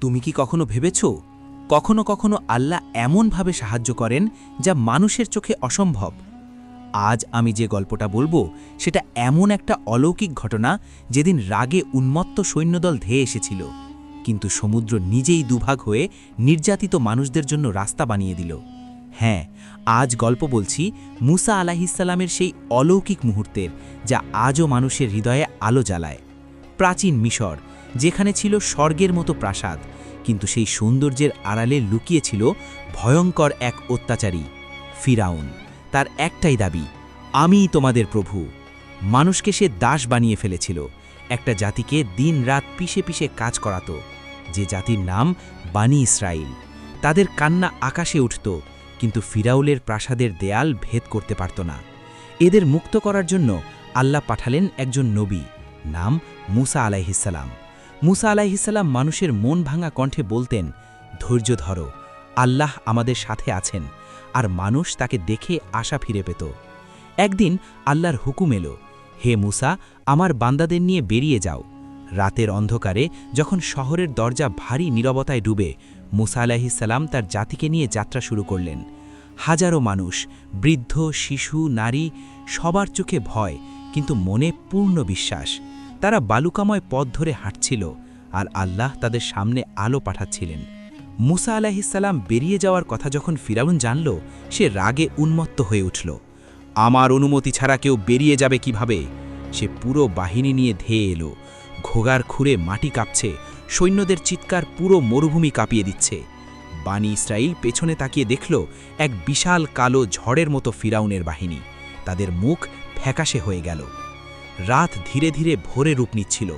তুমি কি কখনো ভেবেছ কখনো কখনো আল্লাহ এমনভাবে সাহায্য করেন যা মানুষের চোখে অসম্ভব? আজ আমি যে গল্পটা বলবো সেটা এমন একটা অলৌকিক ঘটনা, যেদিন রাগে উন্মত্ত সৈন্যদল ধেয়ে এসেছিল, কিন্তু সমুদ্র নিজেই দুভাগ হয়ে নির্যাতিত মানুষদের জন্য রাস্তা বানিয়ে দিল। হ্যাঁ, আজ গল্প বলছি মুসা আলাইহিসসালামের সেই অলৌকিক মুহূর্তের, যা আজও মানুষের হৃদয়ে আলো জ্বালায়। প্রাচীন মিশর, যেখানে ছিল স্বর্গের মতো প্রাসাদ, কিন্তু সেই সৌন্দর্যের আড়ালে লুকিয়েছিল ভয়ঙ্কর এক অত্যাচারী ফিরাউন। তার একটাই দাবি, আমিই তোমাদের প্রভু। মানুষকে সে দাস বানিয়ে ফেলেছিল, একটা জাতিকে দিন-রাত পিষে পিষে কাজ করাতো, যে জাতির নাম বানি ইসরাইল। তাদের কান্না আকাশে উঠত, কিন্তু ফিরাউলের প্রাসাদের দেয়াল ভেদ করতে পারত না। এদের মুক্ত করার জন্য আল্লাহ পাঠালেন একজন নবী, নাম মুসা আলাইহিসসালাম। মুসা আলাইহিসসালাম মানুষের মন ভাঙা কণ্ঠে বলতেন, ধৈর্য ধরো, আল্লাহ আমাদের সাথে আছেন। আর মানুষ তাকে দেখে আশা ফিরে পেত। একদিন আল্লাহর হুকুম এলো, হে মুসা, আমার বান্দাদের নিয়ে বেরিয়ে যাও। রাতের অন্ধকারে যখন শহরের দরজা ভারী নীরবতায় ডুবে, মুসা আলাইহিসসালাম তার জাতিকে নিয়ে যাত্রা শুরু করলেন। হাজারো মানুষ, বৃদ্ধ, শিশু, নারী, সবার চোখে ভয়, কিন্তু মনে পূর্ণ বিশ্বাস। তারা বালুকাময় পথ ধরে হাঁটছিল, আর আল্লাহ তাদের সামনে আলো পাঠাচ্ছিলেন। মুসা আলাইহিসসালাম বেরিয়ে যাওয়ার কথা যখন ফিরাউন জানল, সে রাগে উন্মত্ত হয়ে উঠল। আমার অনুমতি ছাড়া কেউ বেরিয়ে যাবে কিভাবে? সে পুরো বাহিনী নিয়ে ধেয়ে এলো। ঘোগার খুঁড়ে মাটি কাঁপছে, সৈন্যদের চিৎকার পুরো মরুভূমি কাঁপিয়ে দিচ্ছে। বানি ইসরাইল পেছনে তাকিয়ে দেখল এক বিশাল কালো ঝড়ের মতো ফিরাউনের বাহিনী। তাদের মুখ ফ্যাকাশে হয়ে গেল। রাত ধীরে ধীরে ভোরে রূপ নিচ্ছিল।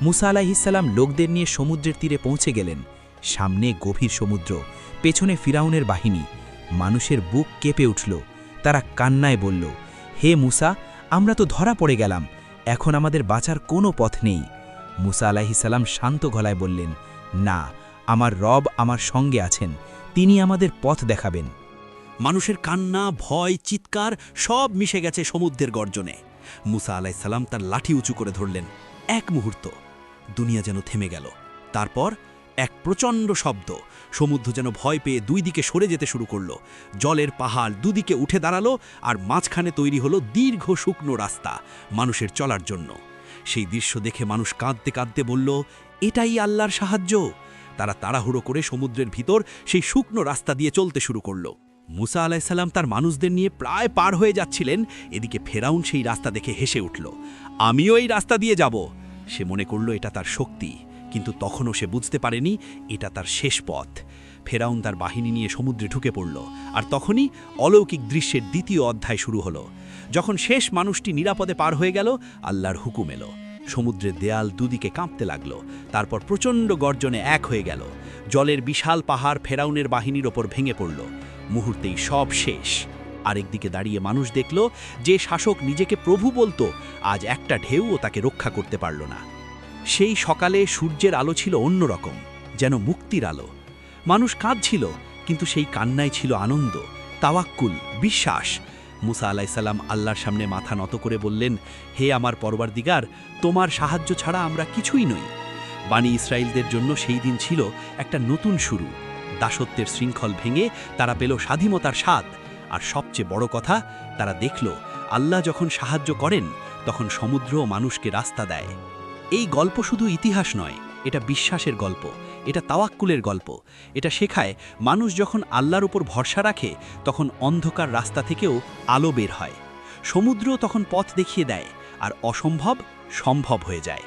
মুসা আলাইহিসসালাম লোকদের নিয়ে সমুদ্রের তীরে পৌঁছে গেলেন। সামনে গভীর সমুদ্র, পেছনে ফিরাউনের বাহিনী। মানুষের বুক কেঁপে উঠল। তারা কান্নায় বলল, হে মুসা, আমরা তো ধরা পড়ে গেলাম, এখন আমাদের বাঁচার কোনো পথ নেই। মুসা আলাইহিসসালাম শান্ত গলায় বললেন, না, আমার রব আমার সঙ্গে আছেন, তিনি আমাদের পথ দেখাবেন। মানুষের কান্না, ভয়, চিৎকার সব মিশে গেছে সমুদ্রের গর্জনে। মুসা আলাইহিসসালাম তার লাঠি উঁচু করে ধরলেন। এক মুহূর্ত দুনিয়া যেন থেমে গেল। তারপর এক প্রচণ্ড শব্দ, সমুদ্র যেন ভয় পেয়ে দুই দিকে সরে যেতে শুরু করল। জলের পাহাড় দুদিকে উঠে দাঁড়ালো, আর মাঝখানে তৈরি হলো দীর্ঘ শুকনো রাস্তা মানুষের চলার জন্য। সেই দৃশ্য দেখে মানুষ কাঁদতে কাঁদতে বলল, এটাই আল্লাহর সাহায্য। তারা তাড়াহুড়ো করে সমুদ্রের ভিতর সেই শুকনো রাস্তা দিয়ে চলতে শুরু করল। মুসা আলাইহিসসালাম তার মানুষদের নিয়ে প্রায় পার হয়ে যাচ্ছিলেন। এদিকে ফেরাউন সেই রাস্তা দেখে হেসে উঠল। আমিও এই রাস্তা দিয়ে যাব। সে মনে করল এটা তার শক্তি, কিন্তু তখনও সে বুঝতে পারেনি এটা তার শেষ পথ। ফেরাউন তার বাহিনী নিয়ে সমুদ্রে ঢুকে পড়ল, আর তখনই অলৌকিক দৃশ্যের দ্বিতীয় অধ্যায় শুরু হলো। যখন শেষ মানুষটি নিরাপদে পার হয়ে গেল, আল্লাহর হুকুম এলো। সমুদ্রের দেয়াল দুদিকে কাঁপতে লাগলো। তারপর প্রচণ্ড গর্জনে এক হয়ে গেল। জলের বিশাল পাহাড় ফেরাউনের বাহিনীর ওপর ভেঙে পড়ল। মুহূর্তেই সব শেষ। আরেকদিকে দাঁড়িয়ে মানুষ দেখল, যে শাসক নিজেকে প্রভু বলতো, আজ একটা ঢেউও তাকে রক্ষা করতে পারল না। সেই সকালে সূর্যের আলো ছিল অন্যরকম, যেন মুক্তির আলো। মানুষ কাঁদছিল, কিন্তু সেই কান্নায় ছিল আনন্দ, তাওয়াক্কুল, বিশ্বাস। মুসা আলাইহিসসালাম আল্লাহর সামনে মাথা নত করে বললেন, হে আমার পরওয়ারদিগার, তোমার সাহায্য ছাড়া আমরা কিছুই নই। বানি ইসরাইলদের জন্য সেই দিন ছিল একটা নতুন শুরু। দাসত্বের শৃঙ্খল ভেঙে তারা পেল স্বাধীনতার স্বাদ। আর সবচেয়ে বড় কথা, তারা দেখল আল্লাহ যখন সাহায্য করেন, তখন সমুদ্র মানুষকে রাস্তা দেয়। এই গল্প শুধু ইতিহাস নয়, এটা বিশ্বাসের গল্প, এটা তাওয়াক্কুলের গল্প। এটা শেখায় মানুষ যখন আল্লাহর উপর ভরসা রাখে, তখন অন্ধকার রাস্তা থেকেও আলো বের হয়। সমুদ্র তখন পথ দেখিয়ে দেয়, আর অসম্ভব সম্ভব হয়ে যায়।